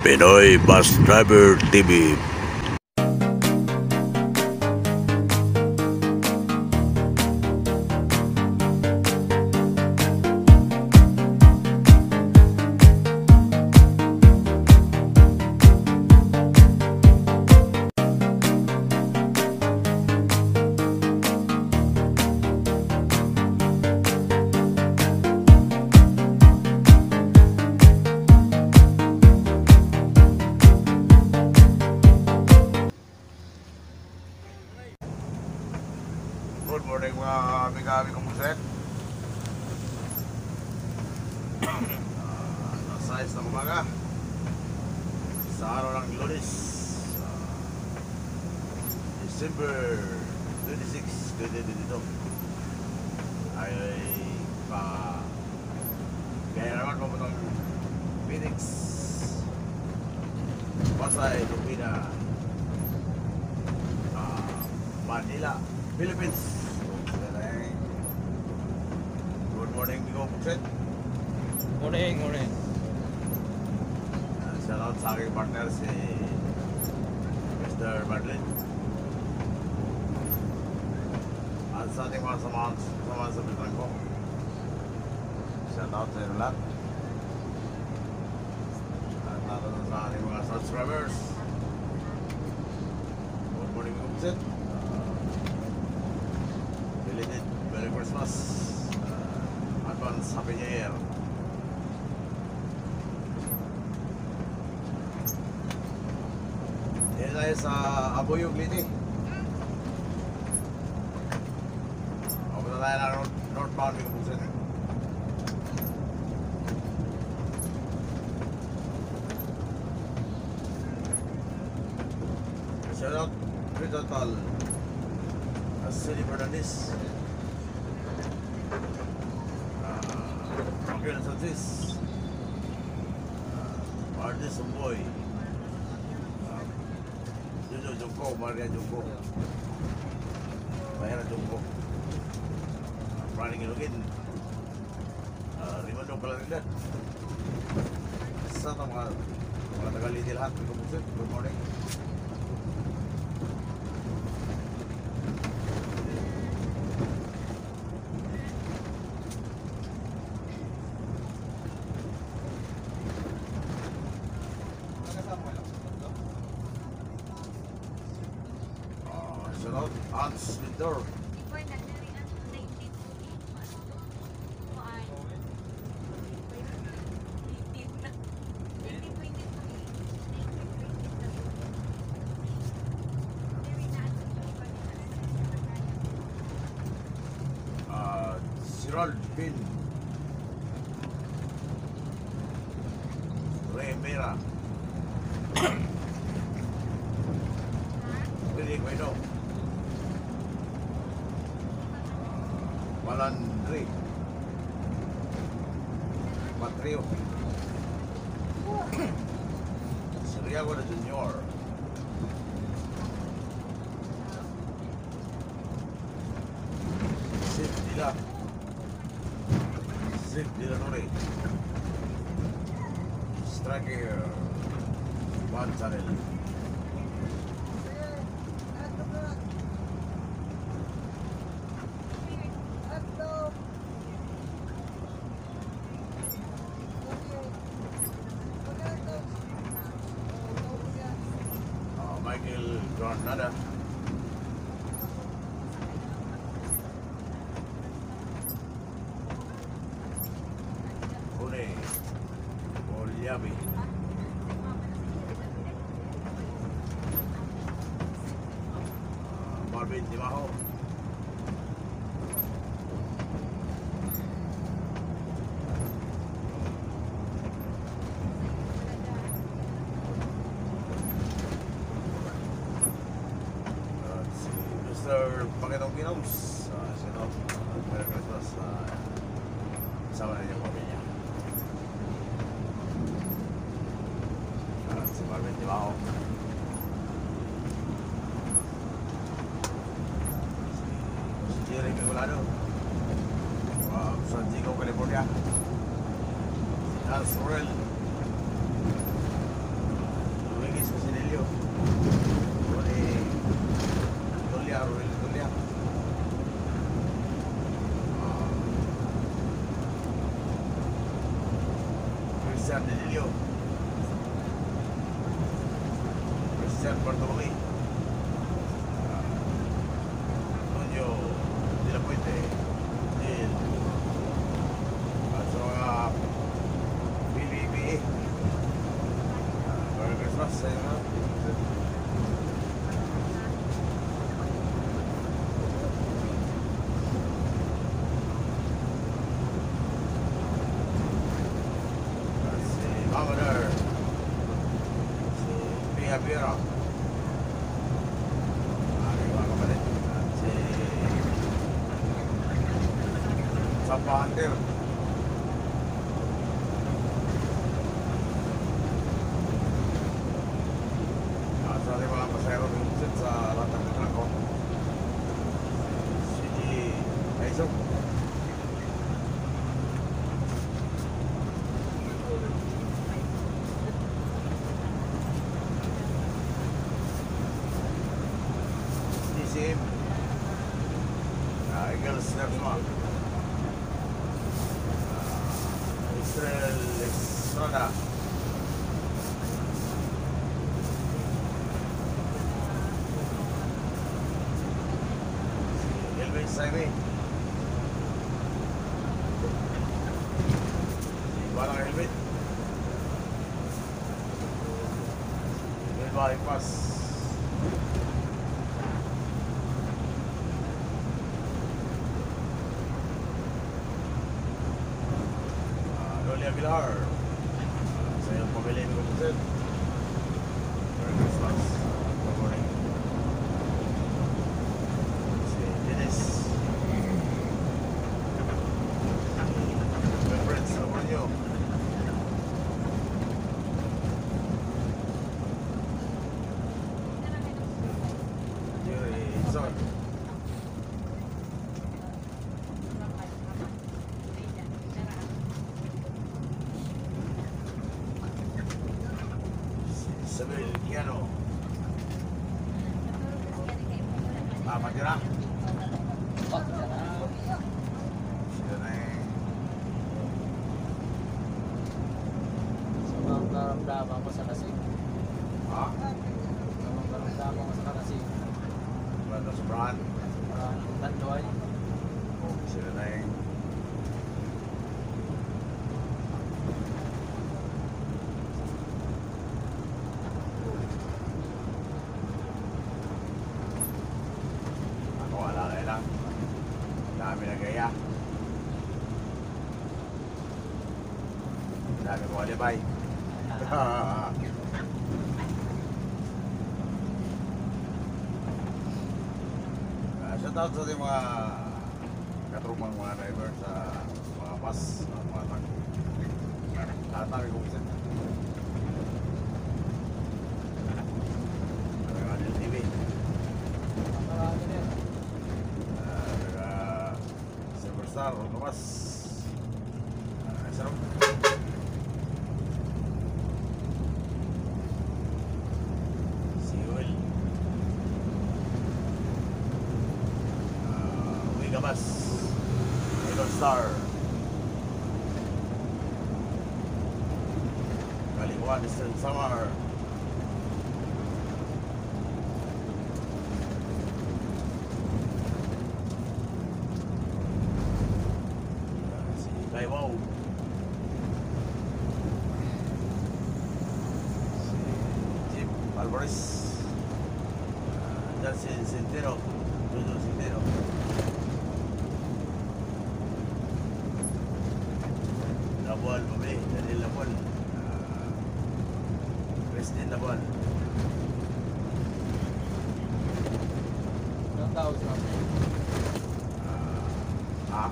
Pinoy Bus Driver TV. Good morning mga amiga-ami kong puset. Nasa size ng umaga sa araw ng Lunes, December 26, 2022 ay kaya naman papuntang Phoenix, Pasay, Lupina, Manila, Philippines. Good morning, Bigo Pukset. Morning. Shout out sa aking partner si Mr. Madlin. At sa ating mga samahan sa Bitang ko. Shout out sa inyo lahat. At lalo na sa ating mga subscribers. Good morning, Bigo Pukset. Merry Christmas, advance Happy New Year. Yan tayo sa Abuyog, Liti. Pupunta tayo na northbound Bigo Pukset. Shout out Trital City Fernandez, Miguel Santis, Ardes Umboy, Jojo Jungko, Maria Jungko, Bayana Jungko, Praning Ilugin, Rimando Palarindan. Sa mga taga-Liti lahat, good morning. Shout out Hans Winter. Gerald Bin Remera Willie Guido Malandri Patrio Siriago de Junior Sid Dilanore Striker Juan Chanel Michael Granada Pune Oliabi Marvin Dimaho Mr. Pangitong Pinoms, shout out, Merry Christmas, sama na niyang pamilya. At si Marvin Dimaho, si Jerry Migolano, San Diego, California, si Hans Morel, Morning. Tulia, Ruel Tulia. Christian Delilio. Christian Bartolome. Antonio de la Puente. Gil. At sa mga PBB. Merry Christmas sa inyo na. Si Governor. Si Pia Pira. Aking mga kapatid. At si Sampa Hunter. Sa ating mga pasayro ng Busit sa Latang ng Trangko. City Aizong. DCM. Eagles Nersma. Israel Estrada. Elvis Saime. Barang helmet. Melba Ipas. Lolia Villar. Sa iyong pamilya ng Busit. Merry Christmas. Good morning. Si Dennis. My friends, how are you? Yuri Son. Si Isabel Kiano. Matira. Sila na eh. Sabang karamdaman ko sa kasing. Ha? Sabang karamdaman ko sa kasing. Banda sobrahan. Tandoy. Sila na eh. Ako wala kayo lang. Dami na gaya. Dami ko alibay. Shout out sa ating mga katrupang mga driver sa mga bus, mga truck. Lahat namin kumisan. Mga Adil TV. Marami na yan. Mga Silverstar, Autobus. Sarap. Si Will. Wigamas. Idol Star. Kalimuan, Eastern Samar. Si Kaiwaw. Si Jeep Alvarez. Jansen Centeno. Jojo Centeno. Labuan Pabli, Daniel Labuan. Christine Labuan. Ilang tao sa mga. Ah,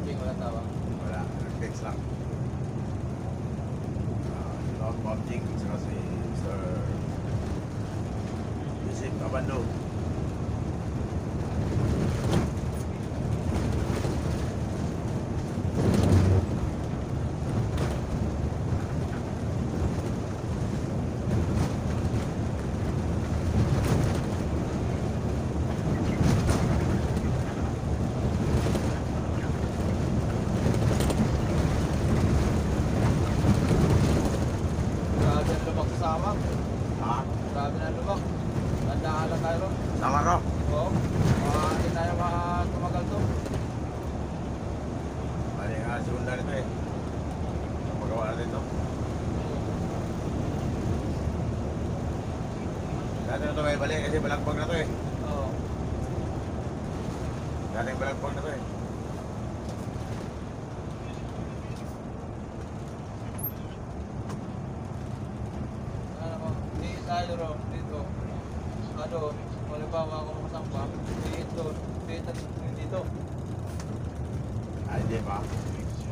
Wala tawa. wala. Nag-text lang. Lord Bombing, saka si Mr. Yusip Abando. dito. Dati na ito may balik kasi balagbag na ito eh. Oo. Dating balagbag na ito eh. Ano mo, di tayo ro, dito. Ano, halimbawa ako makasamba, dito, dito. Ay, di ba?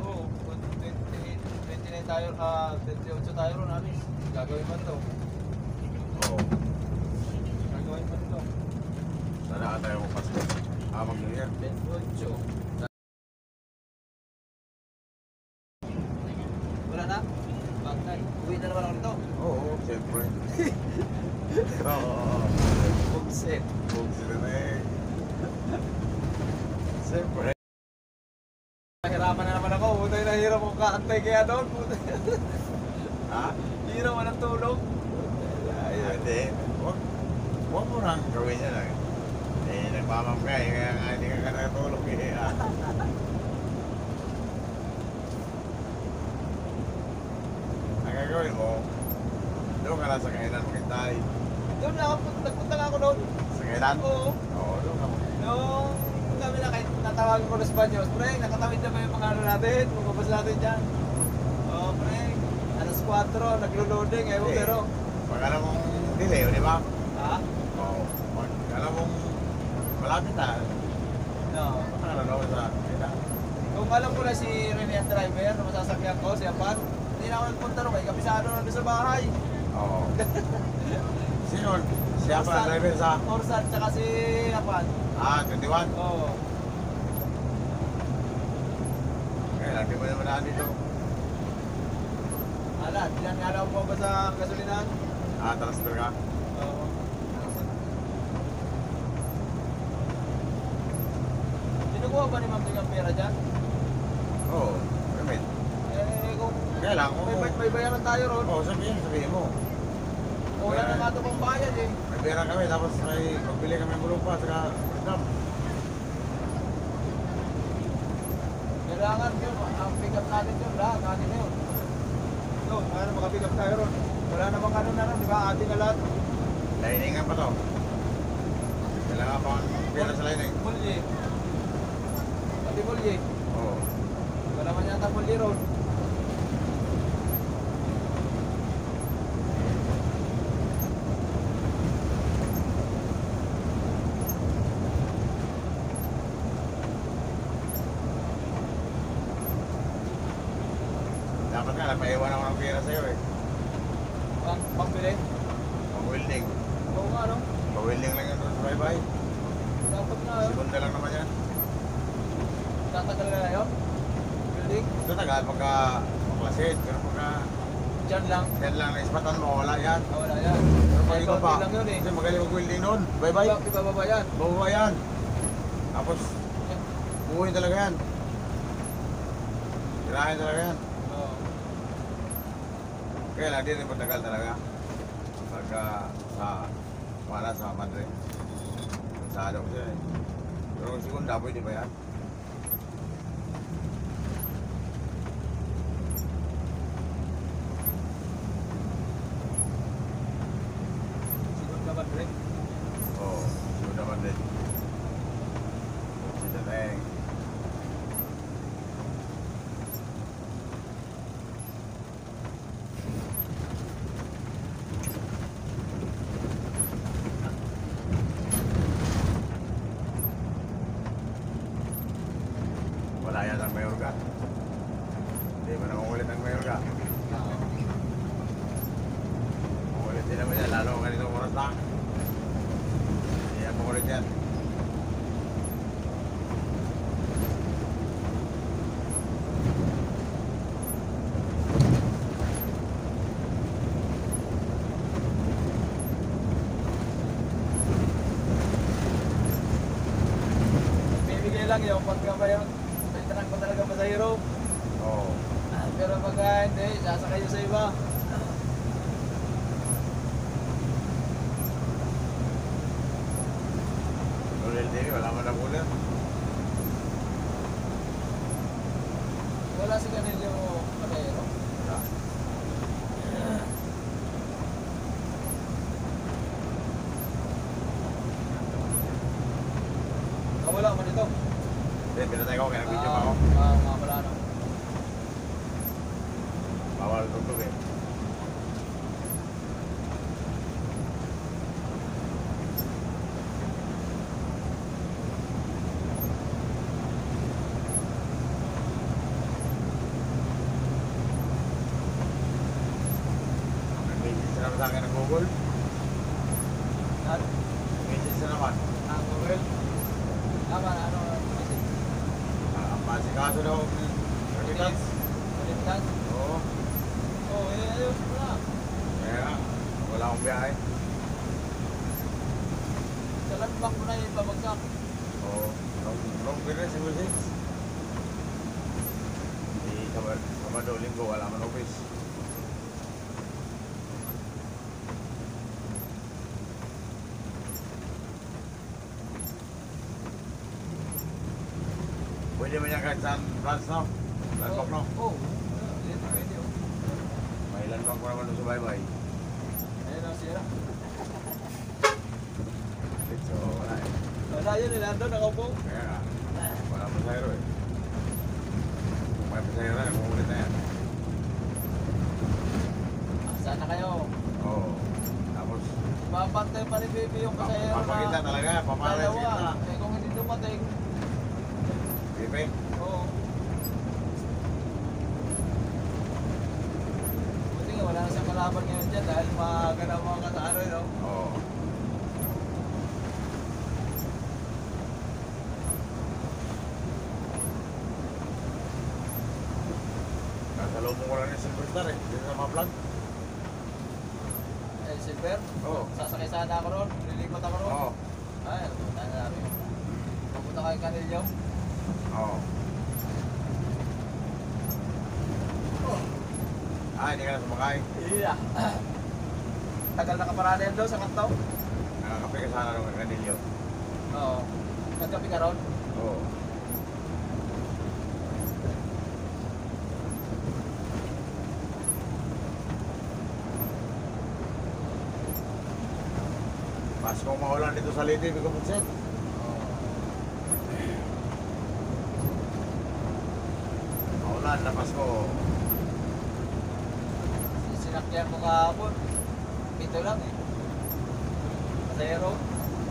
Oo, 29 tayo, 28 tayo ron, alis. Gagawin man to. Oo. Gagawin man to. Sana ka tayo magpasko. New Year. 28. Wala na? Bagay. Uwi na naman ako nito. Oo, siyempre. Oo. Bugsit. Huwag sila na eh. Siyempre. Nahirapan na naman ako. Buta yung nahirap kong kaantay kaya doon. Buta. Ha? Hiraw man ang tulog. Ay, hindi. Huwag mo nang gawin yan lang. Eh, nagmamamgay, kaya nga hindi ka nakatulog eh. Ang gagawin mo, doon ka lang sa kailan maghintay. Doon na ako, nagpunta nga ako doon. Sa kailan? Oo. Oo, doon ka maghintay. Nung kami na kahit natawagan ko ng Spanyos, pre, nakatawid na ba yung mga ano natin? Bumabas natin dyan. Oo, pre. Alas 4, naglo-loading, ewan pero. Pag alam mong delay, di ba? Ha? Oo. Pag alam mong malapit na, No. ano sa kailan. Kung alam ko na si Rene ang driver na masasakyan ko, si Apan, hindi na ako nagpunta rin, kabisado na doon sa bahay. Oo. Sino? Siya pa ang driver sa... Orsan, tsaka si Apan. 21. Oo. Kaya lagi mo naman na dito. Ala, diyan nga lang po ba sa gasolinahan? Transfer ka. Oo. Sinukuha ba ni Ma'am Tigang pera dyan? Oo. Permit. Eh, kung Kaya lang, may bayaran tayo ron, Oo, sabihin mo. wala na nga ito pang bayad eh. May pera kami, tapos magbili kami ng bulong pa, saka isdam. Kailangan yun, ang pick up natin yun, lahat, natin na yun. So, ano makapick up tayo ron? Wala namang ano na ron, di ba? Ating na lahat. Liningan pa to. Kailangan pa ang pera sa lining. Mulye. Pati mulye. Oo. Wala man yata mulye ron. Dapat nga, nagpaiwan ako ng pera sa'yo eh. Pangbili? Pag-welding. Oo nga, no? Pag-welding lang yun sa bye-bye. Dapat nga, yun. Segunda lang naman yan. Tatagal na yun. Building. Ito tagal pagka maklasin, pero pagka Diyan lang. yan lang naispatan mo, wala yan. Wala yan. Pero pag Ay, ikaw pa, konti lang yun eh. kasi magaling mag-welding noon. Bye-bye. Ibababa yan. Bawa yan. Tapos, buuin talaga yan. Tirahin talaga yan. Oo. Kaya lang, di rin matagal talaga. Pagka wala sa Madre. Sa ko siya eh. Pero kung segunda, pwede ba yan? Siguro ka ba, Dre? Oo, segunda Madre. Si Tateng. Wala yan ang mayor ka. Hindi mo naman ulit ang mayor ka. Oo. Ulit din naman yan, lalo ganitong oras na. Hindi yan ulit yan. Bibigay lang yung pagka ba yun. Tanang ko talaga ba sa hero? Oo. Pero pagka hindi, sasakay yun sa iba. Ulit din, wala man na ulit. Wala si Ganilyo Matero. Wala. ko, kaya nag-video pa ako. Mga wala na. Bawal tugtog eh. Nag-message na naman sa akin ng Google. At, Message na naman. ang Google. Tama, ano, Ang masikaso daw. Remittance. Remittance? Oo. Oo, ayos mo na. Kaya nga, wala akong biyahe. Sa landbank mo na yung babagsak. Oo. Long period, single six. Di Sabado, Linggo, wala man office. Pwede mo niya kahit saan branch, no? Landmark, no? Oo. Pwede, oh. May landmark mo naman doon sa baybay. Ayun ang sira. So, wala eh. Wala yun, nilando, nakaupo. Kaya nga, wala pasahero eh. Kung may pasahero na, umuulit na yan. Saan na kayo? Oo. Tapos, Papantay pa ni Baby yung pasahero na. papakita talaga, papares Dalawa. kita. Eh kung hindi dumating, Pipe, oo. Buti nga, wala na siyang kalaban ngayon dyan dahil maaga na mga kasano, no? oo. Nasa loob mo ko lang yung Silverstar eh, dito sa mga vlog. Eh, Silver? Oo. Sasakay sana ako ron, lilipat ako ron. Oo. Ay, pupunta na namin. Pupunta kayo Canillo. Oo. Ah, hindi ka na sumakay. Iya. Tagal na kaparada yan doon sa kantaw. Nakakape ka sana ng kanilyo. Oo. Nagkapi ka ron? Oo. Pas kung maulan dito sa Leyte, hindi ko pagset. Maulan na Pasko. Sinakyan ko kahapon. Ito lang eh. Pasayero.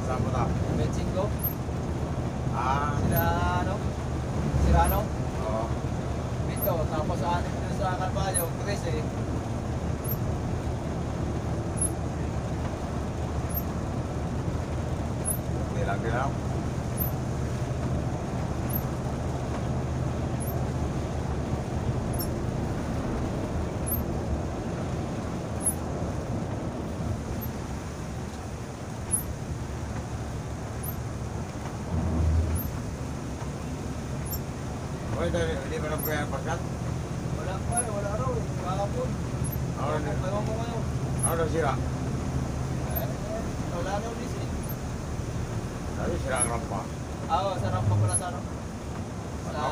Saan mo ta? Bensin ko. Ah, Sila ano? Sirano. oo. Ito. Tapos anim dun sa Calvario. Chris eh. Hindi lang din ako. Oy, hindi mo lang po yan paskat? Wala pa eh. Wala raw eh. Kahapon. Ako na Ewan ko ngayon. Ako na sira. Eh, wala raw dis eh. Sabi sira ang rampa. Oo, sarap pa pala sa ano. Sa...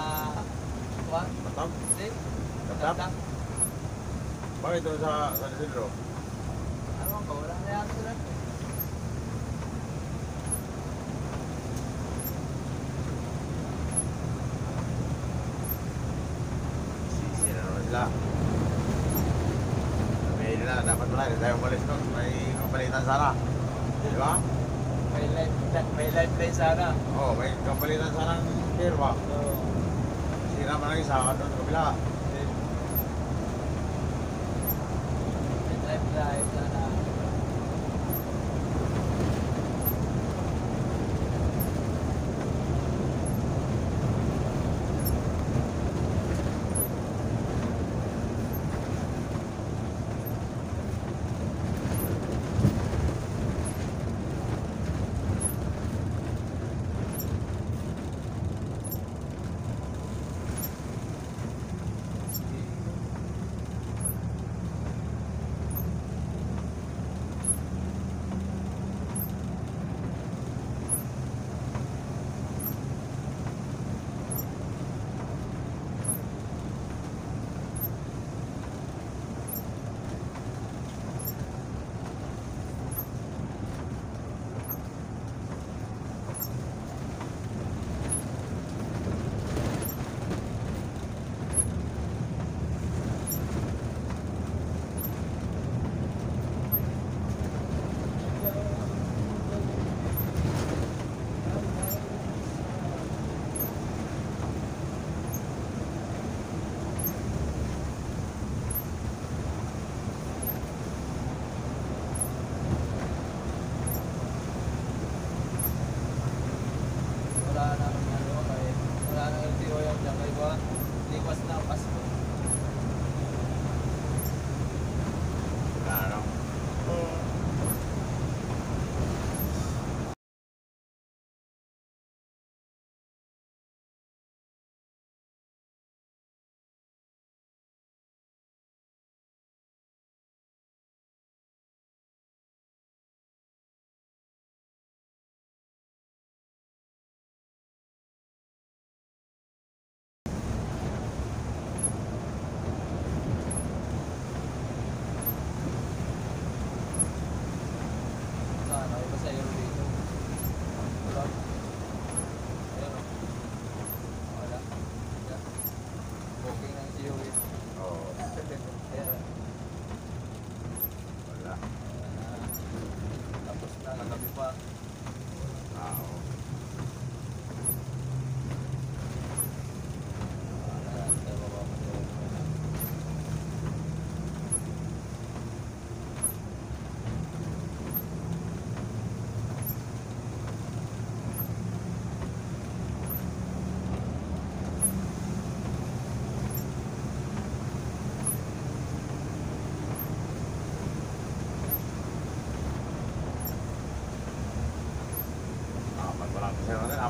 Kuwan? Matap? Hindi. Tatap? Tatap. Bakit ito sa San Isidro? Ano ba? Wala na yata sila. Sisi na naman sila. Sabihin nila, dapat wala, hindi tayo umalis nun. May kapalitan sana. Di ba? May lifeline sana. Oo, may kapalitan sana ng firma. Oo. Sira man ang isa, doon sa kabila. May lifeline sana.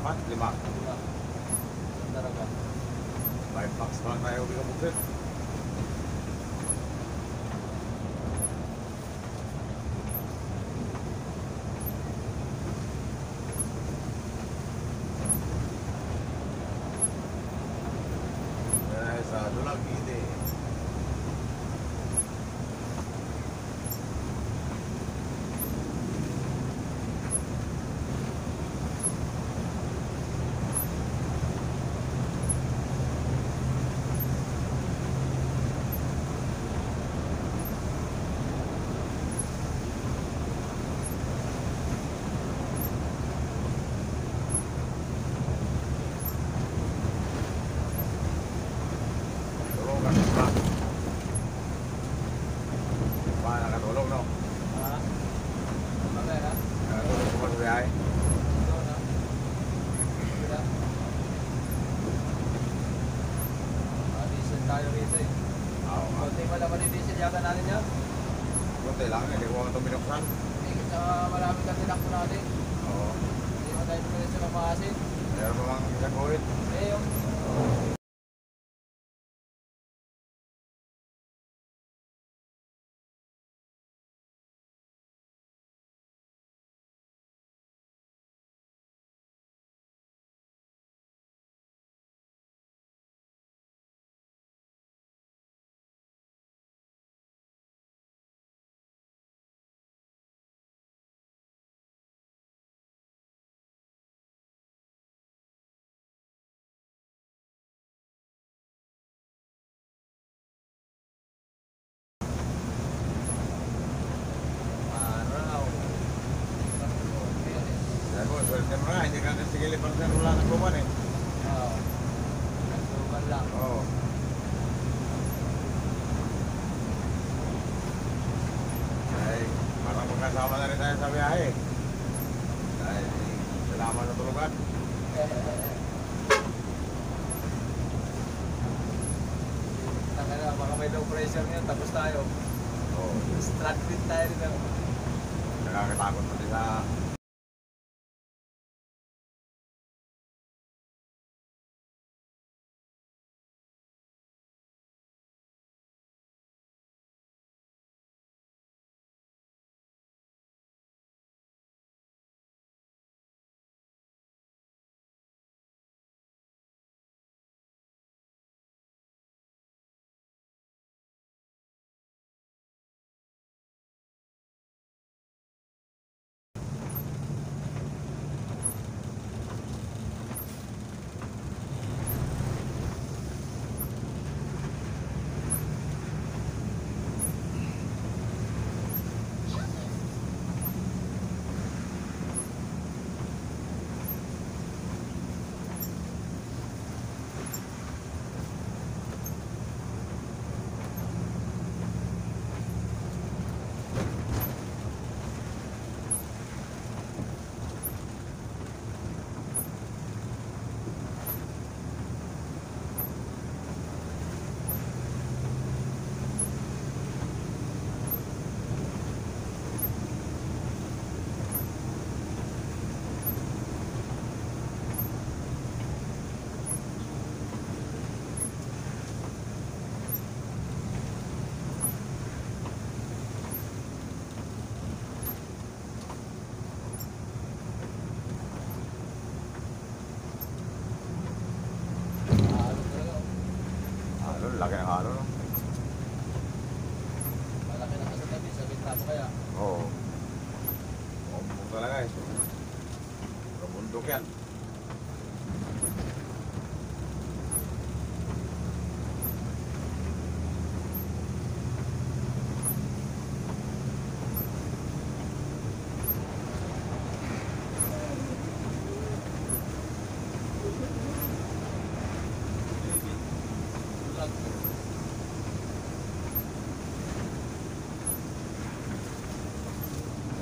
naman, 5. Diba? Ang talaga. 5 bucks pa lang tayo bigabuksit. Kaya sa Dulag Ide. Tulungan ba? Paano nakatulog, no? Ha? Bagay ha? Nakatulog ko ba sa biyahe? Ito na. Bila. Diesel tayo rito eh. Oo nga. Kunti pa naman yung diesel yata natin yan. Kunti lang, hindi ko ito binuksan. Hindi, tsaka marami ka tinakbo natin. Oo. Hindi mo tayo pinag ng maasin. Meron pa mga isang kuhit. Eh, yung araw. Sabi mo, swerte mo na, hindi ka nasigilip ang sarula ng kuman eh. Oo. Nagsukan lang. Oo. Ay, parang magkasama na rin tayo sa biyahe. Ay, salamat sa tulugan. Taka na, baka may low pressure ngayon, tapos tayo. Oo. Stranded tayo rin. Nakakatakot pati sa... Halo, laki ng halo, no? Malaki na sa tabi, sa gitna mo kaya. Oo. Bumbong talaga eh. Kabundok yan.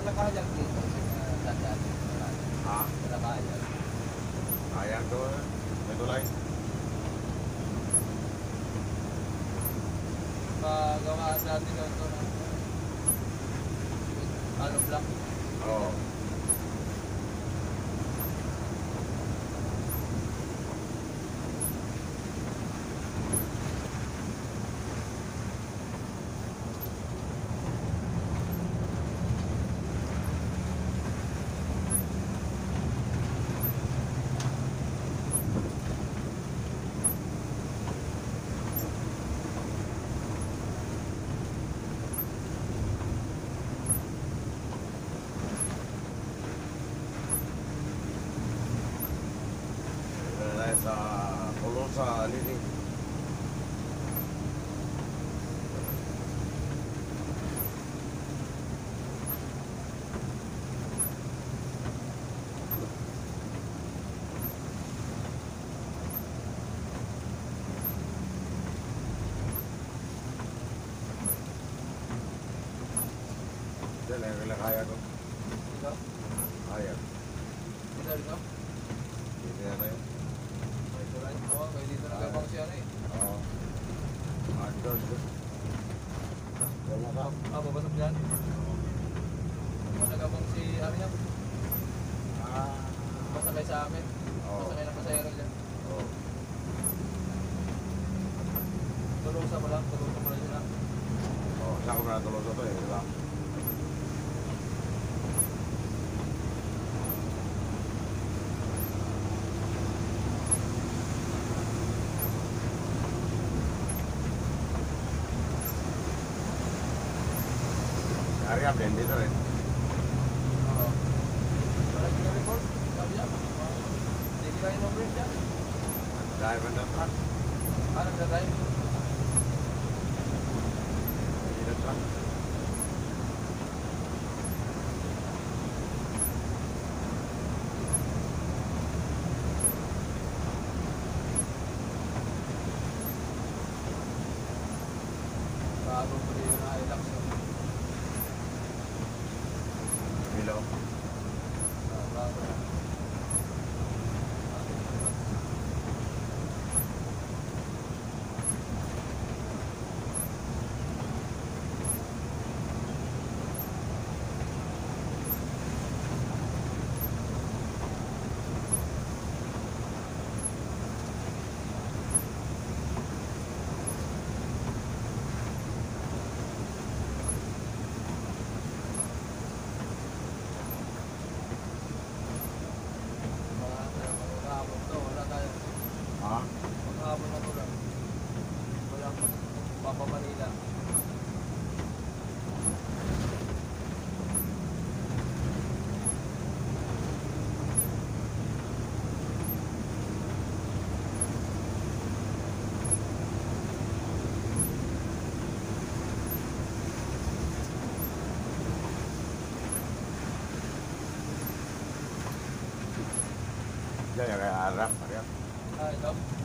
Wala kaya dito. Dadaan. Ha? Wala kaya. Ayan doon. May tulay. Pagawaan natin ito na hollow block. Oo. Lili. Dala yung kaya ko. Dito? Kaya. Dito? Hindi na tayo. Ito lang. Oo, kaya dito nagabang siya na eh. Oo. Andon ko. Wala ka. Babasok dyan. Nagabang si Ariam. Masakay sa amin. Oo. Masakay ng pasayero dyan. Oo. Tulusa mo lang sila. Oo. Saan ko na natulog sa to eh. Diba? Ariam din dito rin. Oo. Wala sila report. Sabi niya. Hindi kayo number dyan. Dahil man ng truck. Nagdadrive. Hindi na truck. Bago mo rin na relax. Milo. Bago na. Maghapon to, wala tayo. Ha? Maghapon na to lang. Walang Papa Manila. Diyan yung kaya Ariam. Ariam. Ito.